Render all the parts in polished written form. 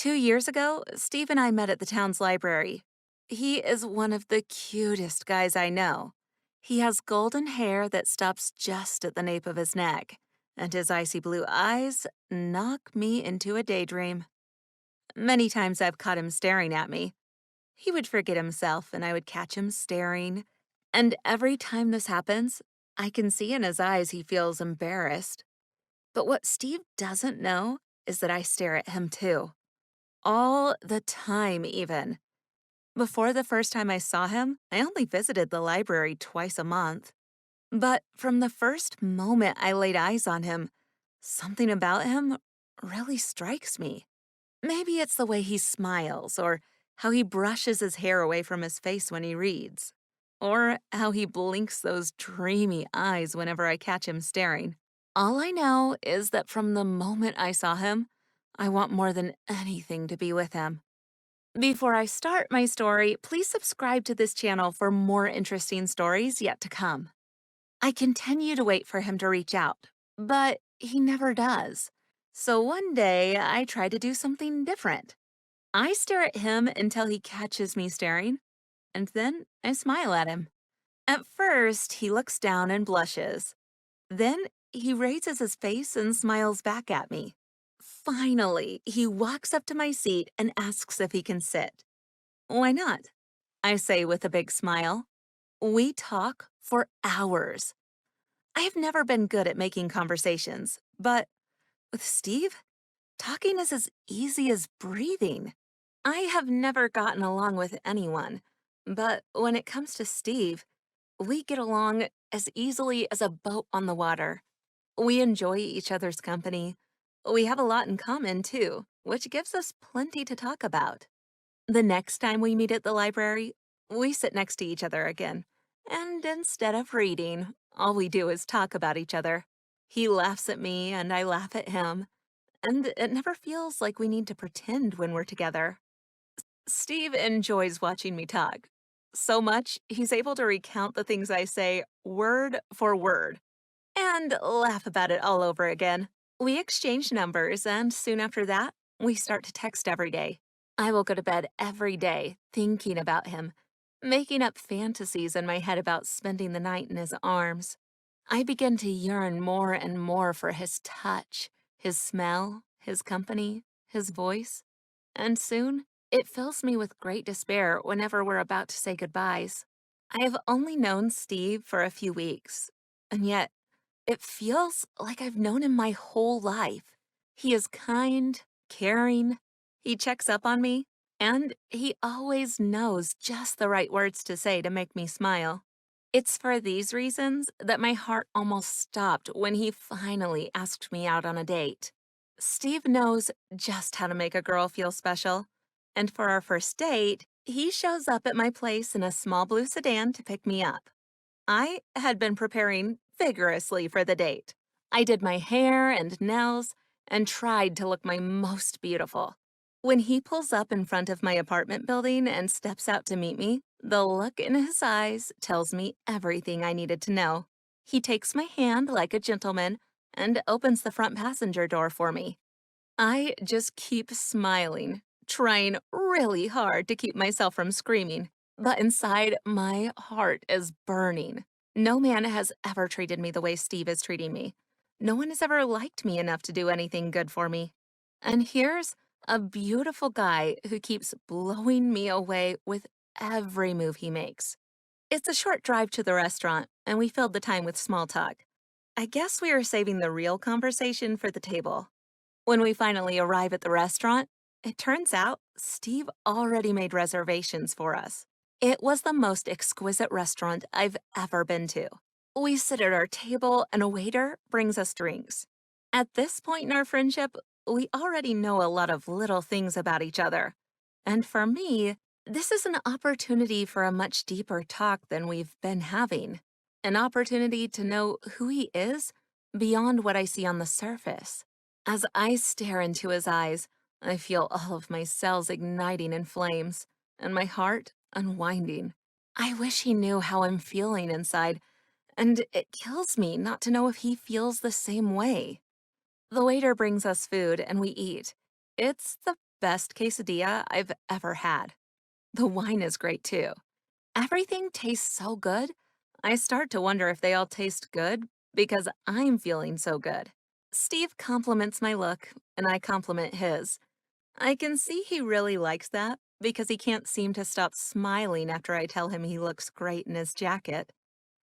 2 years ago, Steve and I met at the town's library. He is one of the cutest guys I know. He has golden hair that stops just at the nape of his neck, and his icy blue eyes knock me into a daydream. Many times I've caught him staring at me. He would forget himself, and I would catch him staring. And every time this happens, I can see in his eyes he feels embarrassed. But what Steve doesn't know is that I stare at him too. All the time, even. Before the first time I saw him, I only visited the library twice a month. But from the first moment I laid eyes on him, something about him really strikes me. Maybe it's the way he smiles, or how he brushes his hair away from his face when he reads, or how he blinks those dreamy eyes whenever I catch him staring. All I know is that from the moment I saw him, I want more than anything to be with him. Before I start my story, please subscribe to this channel for more interesting stories yet to come. I continue to wait for him to reach out, but he never does. So one day, I try to do something different. I stare at him until he catches me staring, and then I smile at him. At first, he looks down and blushes. Then he raises his face and smiles back at me. Finally, he walks up to my seat and asks if he can sit. Why not? I say with a big smile. We talk for hours. I have never been good at making conversations, but with Steve, talking is as easy as breathing. I have never gotten along with anyone, but when it comes to Steve, we get along as easily as a boat on the water. We enjoy each other's company. We have a lot in common, too, which gives us plenty to talk about. The next time we meet at the library, we sit next to each other again. And instead of reading, all we do is talk about each other. He laughs at me and I laugh at him, and it never feels like we need to pretend when we're together. Steve enjoys watching me talk. So much, he's able to recount the things I say word for word and laugh about it all over again. We exchange numbers, and soon after that, we start to text every day. I will go to bed every day thinking about him, making up fantasies in my head about spending the night in his arms. I begin to yearn more and more for his touch, his smell, his company, his voice, and soon it fills me with great despair whenever we're about to say goodbyes. I have only known Steve for a few weeks, and yet it feels like I've known him my whole life. He is kind, caring, he checks up on me, and he always knows just the right words to say to make me smile. It's for these reasons that my heart almost stopped when he finally asked me out on a date. Steve knows just how to make a girl feel special, and for our first date, he shows up at my place in a small blue sedan to pick me up. I had been preparing vigorously for the date. I did my hair and nails and tried to look my most beautiful. When he pulls up in front of my apartment building and steps out to meet me, the look in his eyes tells me everything I needed to know. He takes my hand like a gentleman and opens the front passenger door for me. I just keep smiling, trying really hard to keep myself from screaming. But inside, my heart is burning. No man has ever treated me the way Steve is treating me. No one has ever liked me enough to do anything good for me. And here's a beautiful guy who keeps blowing me away with every move he makes. It's a short drive to the restaurant, and we filled the time with small talk. I guess we are saving the real conversation for the table. When we finally arrive at the restaurant, it turns out Steve already made reservations for us. It was the most exquisite restaurant I've ever been to. We sit at our table and a waiter brings us drinks. At this point in our friendship, we already know a lot of little things about each other. And for me, this is an opportunity for a much deeper talk than we've been having. An opportunity to know who he is beyond what I see on the surface. As I stare into his eyes, I feel all of my cells igniting in flames, and my heart unwinding. I wish he knew how I'm feeling inside, and it kills me not to know if he feels the same way. The waiter brings us food, and we eat. It's the best quesadilla I've ever had. The wine is great too. Everything tastes so good, I start to wonder if they all taste good because I'm feeling so good. Steve compliments my look, and I compliment his. I can see he really likes that because he can't seem to stop smiling after I tell him he looks great in his jacket.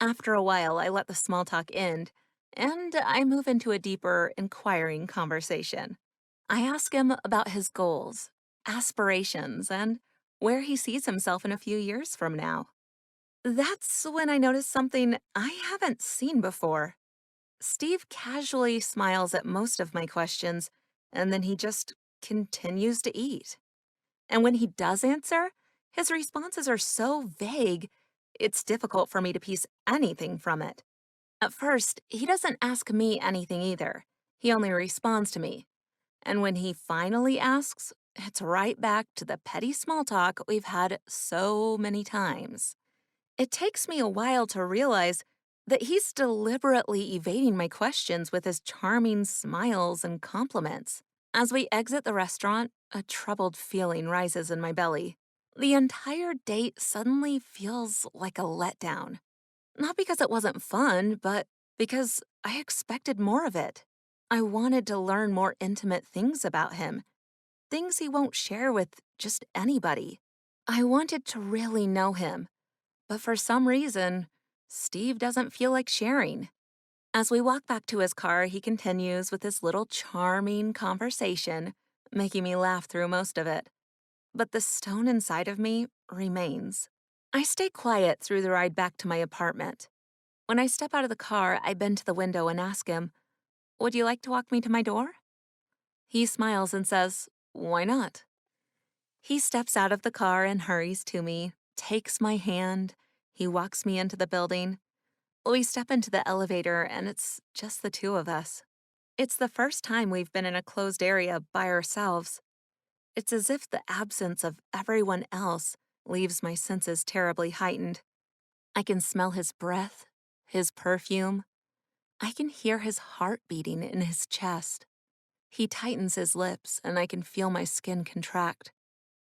After a while, I let the small talk end, and I move into a deeper, inquiring conversation. I ask him about his goals, aspirations, and where he sees himself in a few years from now. That's when I notice something I haven't seen before. Steve casually smiles at most of my questions, and then he just continues to eat. And when he does answer, his responses are so vague, it's difficult for me to piece anything from it. At first, he doesn't ask me anything either. He only responds to me. And when he finally asks, it's right back to the petty small talk we've had so many times. It takes me a while to realize that he's deliberately evading my questions with his charming smiles and compliments. As we exit the restaurant, a troubled feeling rises in my belly. The entire date suddenly feels like a letdown. Not because it wasn't fun, but because I expected more of it. I wanted to learn more intimate things about him, things he won't share with just anybody. I wanted to really know him, but for some reason, Steve doesn't feel like sharing. As we walk back to his car, he continues with this little charming conversation, making me laugh through most of it. But the stone inside of me remains. I stay quiet through the ride back to my apartment. When I step out of the car, I bend to the window and ask him, "Would you like to walk me to my door?" He smiles and says, "Why not?" He steps out of the car and hurries to me, takes my hand. He walks me into the building. We step into the elevator, and it's just the two of us. It's the first time we've been in a closed area by ourselves. It's as if the absence of everyone else leaves my senses terribly heightened. I can smell his breath, his perfume. I can hear his heart beating in his chest. He tightens his lips, and I can feel my skin contract.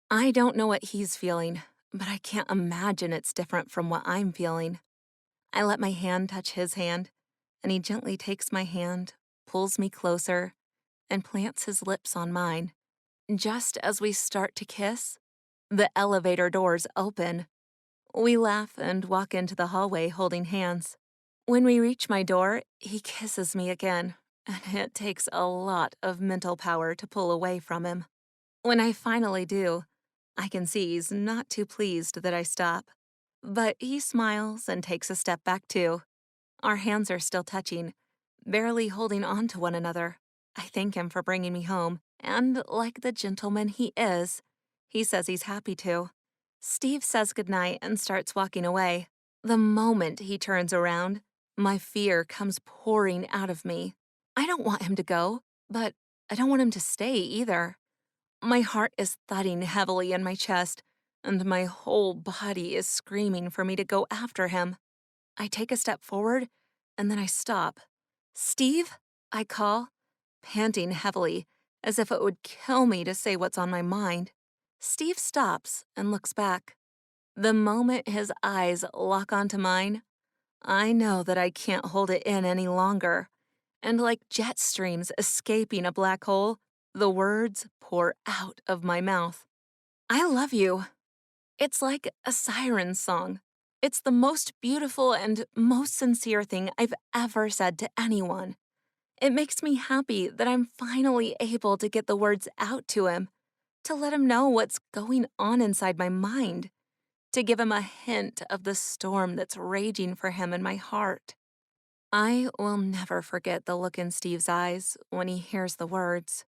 I don't know what he's feeling, but I can't imagine it's different from what I'm feeling. I let my hand touch his hand, and he gently takes my hand, pulls me closer, and plants his lips on mine. Just as we start to kiss, the elevator doors open. We laugh and walk into the hallway holding hands. When we reach my door, he kisses me again, and it takes a lot of mental power to pull away from him. When I finally do, I can see he's not too pleased that I stop. But he smiles and takes a step back too. Our hands are still touching, barely holding on to one another. I thank him for bringing me home, and like the gentleman he is, he says he's happy to. Steve says goodnight and starts walking away. The moment he turns around, my fear comes pouring out of me. I don't want him to go, but I don't want him to stay either. My heart is thudding heavily in my chest, and my whole body is screaming for me to go after him. I take a step forward, and then I stop. "Steve?" I call, panting heavily, as if it would kill me to say what's on my mind. Steve stops and looks back. The moment his eyes lock onto mine, I know that I can't hold it in any longer. And like jet streams escaping a black hole, the words pour out of my mouth. "I love you." It's like a siren song. It's the most beautiful and most sincere thing I've ever said to anyone. It makes me happy that I'm finally able to get the words out to him, to let him know what's going on inside my mind, to give him a hint of the storm that's raging for him in my heart. I will never forget the look in Steve's eyes when he hears the words.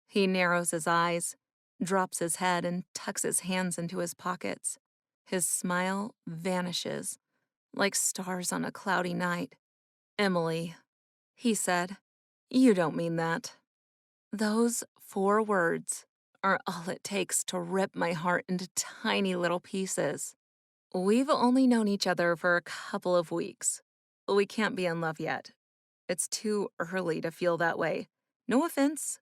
He narrows his eyes, drops his head, and tucks his hands into his pockets. His smile vanishes, like stars on a cloudy night. "Emily," he said, "you don't mean that." Those 4 words are all it takes to rip my heart into tiny little pieces. We've only known each other for a couple of weeks. We can't be in love yet. It's too early to feel that way. No offense,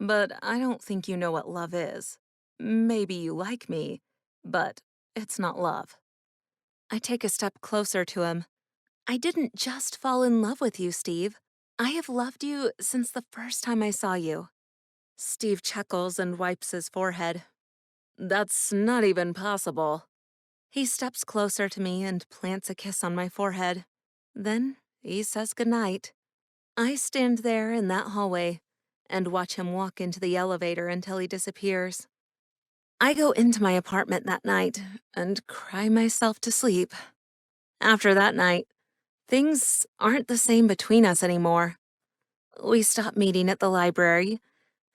but I don't think you know what love is. Maybe you like me, but it's not love. I take a step closer to him. I didn't just fall in love with you, Steve. I have loved you since the first time I saw you. Steve chuckles and wipes his forehead. That's not even possible. He steps closer to me and plants a kiss on my forehead. Then he says goodnight. I stand there in that hallway and watch him walk into the elevator until he disappears. I go into my apartment that night and cry myself to sleep. After that night, things aren't the same between us anymore. We stop meeting at the library,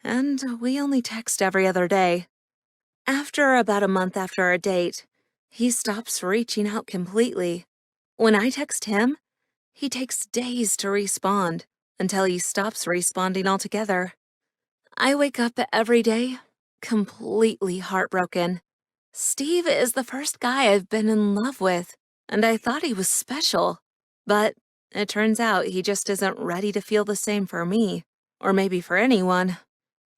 and we only text every other day. After about a month after our date, he stops reaching out completely. When I text him, he takes days to respond until he stops responding altogether. I wake up every day completely heartbroken. Steve is the first guy I've been in love with, and I thought he was special. But it turns out he just isn't ready to feel the same for me, or maybe for anyone.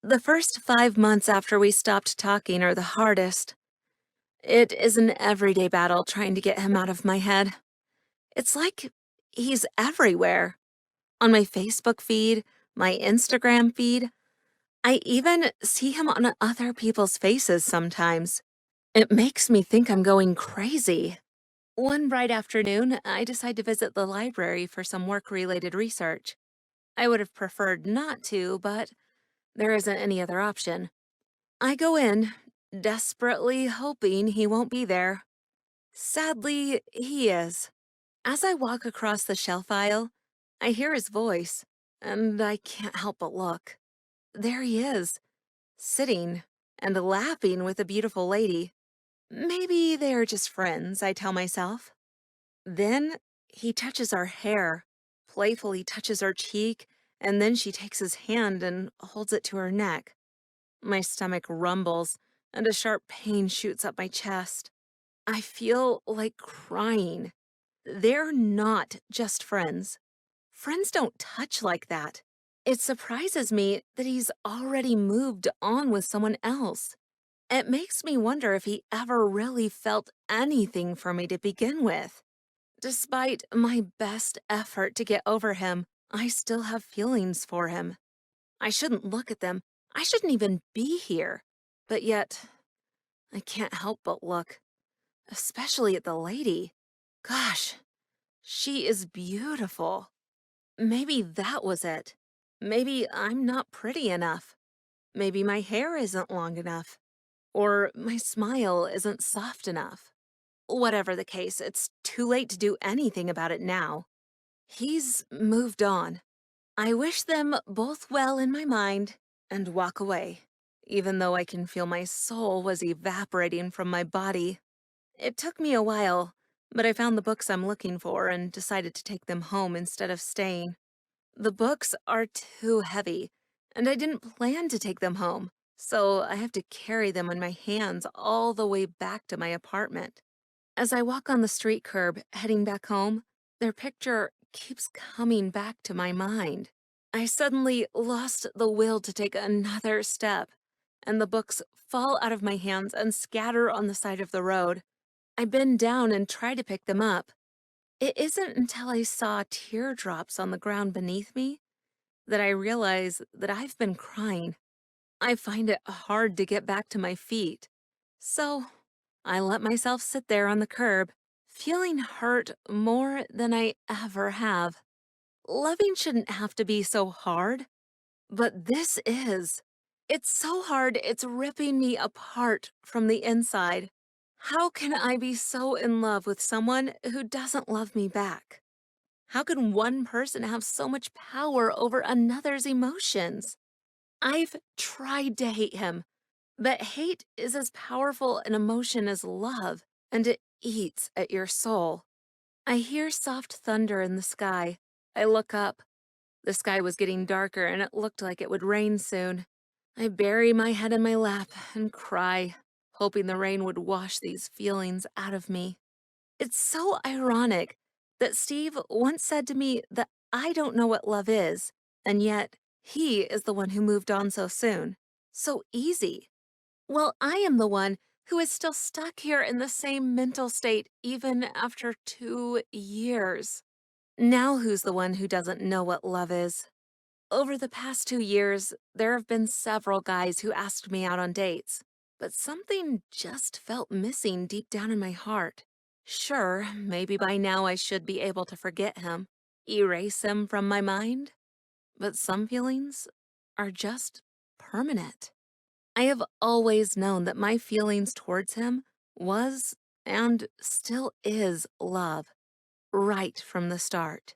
The first 5 months after we stopped talking are the hardest. It is an everyday battle trying to get him out of my head. It's like he's everywhere. On my Facebook feed, my Instagram feed, I even see him on other people's faces sometimes. It makes me think I'm going crazy. One bright afternoon, I decide to visit the library for some work-related research. I would have preferred not to, but there isn't any other option. I go in, desperately hoping he won't be there. Sadly, he is. As I walk across the shelf aisle, I hear his voice, and I can't help but look. There he is, sitting and laughing with a beautiful lady. Maybe they are just friends, I tell myself. Then he touches our hair, playfully touches her cheek, and then she takes his hand and holds it to her neck. My stomach rumbles, and a sharp pain shoots up my chest. I feel like crying. They're not just friends. Friends don't touch like that. It surprises me that he's already moved on with someone else. It makes me wonder if he ever really felt anything for me to begin with. Despite my best effort to get over him, I still have feelings for him. I shouldn't look at them. I shouldn't even be here. But yet, I can't help but look, especially at the lady. Gosh, she is beautiful. Maybe that was it. Maybe I'm not pretty enough. Maybe my hair isn't long enough. Or my smile isn't soft enough. Whatever the case, it's too late to do anything about it now. He's moved on. I wish them both well in my mind and walk away, even though I can feel my soul was evaporating from my body. It took me a while, but I found the books I'm looking for and decided to take them home instead of staying. The books are too heavy, and I didn't plan to take them home, so I have to carry them in my hands all the way back to my apartment. As I walk on the street curb heading back home, their picture keeps coming back to my mind. I suddenly lost the will to take another step, and the books fall out of my hands and scatter on the side of the road. I bend down and try to pick them up. It isn't until I saw teardrops on the ground beneath me that I realize that I've been crying. I find it hard to get back to my feet. So I let myself sit there on the curb, feeling hurt more than I ever have. Loving shouldn't have to be so hard, but this is. It's so hard, it's ripping me apart from the inside. How can I be so in love with someone who doesn't love me back? How can one person have so much power over another's emotions? I've tried to hate him, but hate is as powerful an emotion as love, and it eats at your soul. I hear soft thunder in the sky. I look up. The sky was getting darker and it looked like it would rain soon. I bury my head in my lap and cry, hoping the rain would wash these feelings out of me. It's so ironic that Steve once said to me that I don't know what love is, and yet He is the one who moved on so soon, so easy. Well, I am the one who is still stuck here in the same mental state even after 2 years. Now, who's the one who doesn't know what love is? Over the past 2 years, there have been several guys who asked me out on dates, but something just felt missing deep down in my heart. Sure, maybe by now I should be able to forget him, erase him from my mind, but some feelings are just permanent. I have always known that my feelings towards him was and still is love, right from the start.